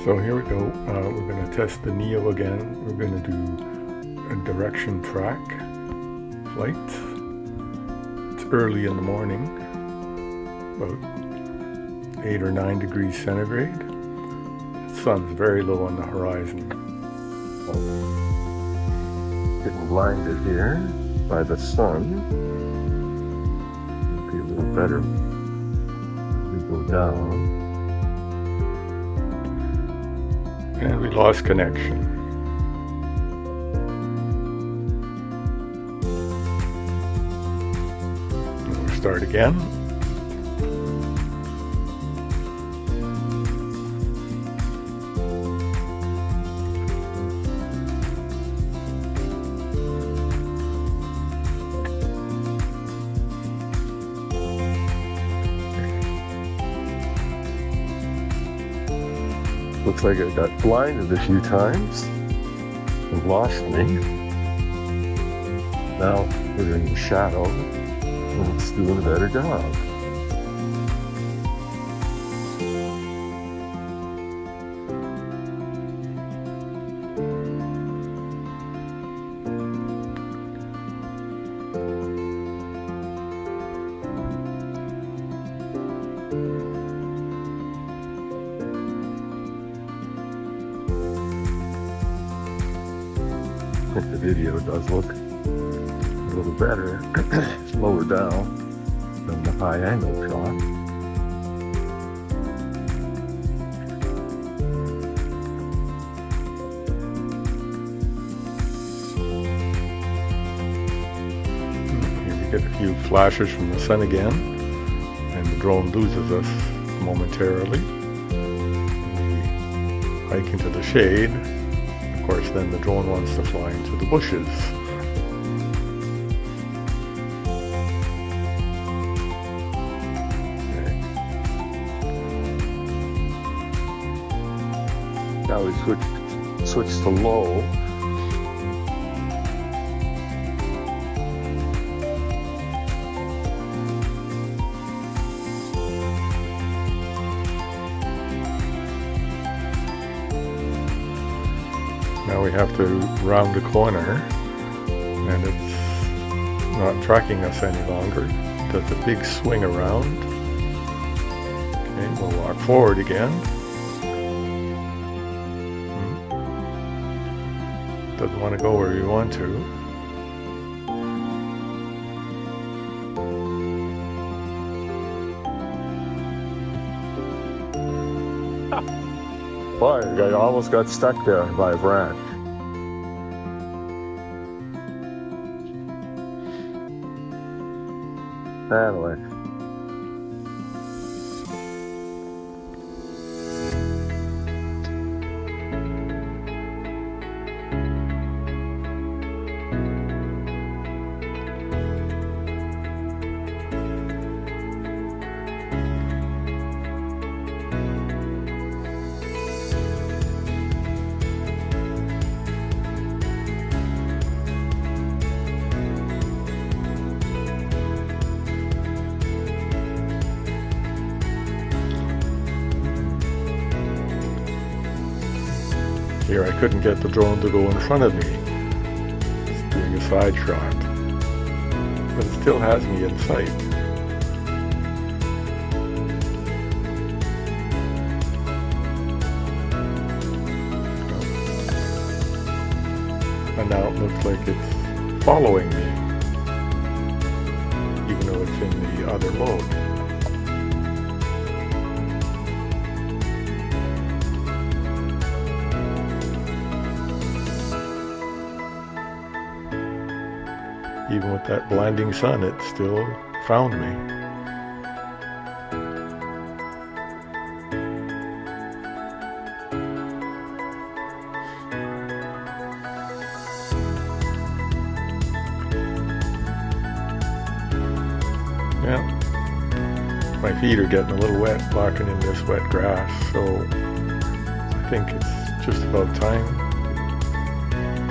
So here we go. We're going to test the NEO again. We're going to do a DirectionTrack flight. It's early in the morning, about 8 or 9 degrees centigrade. The sun's very low on the horizon. Getting blinded here by the sun. It'll be a little better as we go down. And we lost connection. We'll start again. Looks like it got blinded a few times and lost me. Now we're in the shadow and it's doing a better job. I think the video does look a little better, it's lower down than the high angle shot. Here we get a few flashes from the sun again, and the drone loses us momentarily. We hike into the shade. Of course, then the drone wants to fly into the bushes. Okay. Now we switch to low. Now we have to round the corner, and it's not tracking us any longer. It does a big swing around. Okay, we'll walk forward again. Doesn't want to go where we want to. Boy, I almost got stuck there by a branch. Anyway. Here I couldn't get the drone to go in front of me. It's doing a side shot. But it still has me in sight. And now it looks like it's following me, even though it's in the other mode. Even with that blinding sun, it still found me. Yeah, my feet are getting a little wet walking in this wet grass, so I think it's just about time.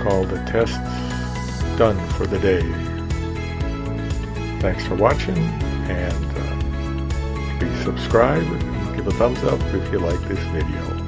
Call the tests done for the day. Thanks for watching, and please subscribe and give a thumbs up if you like this video.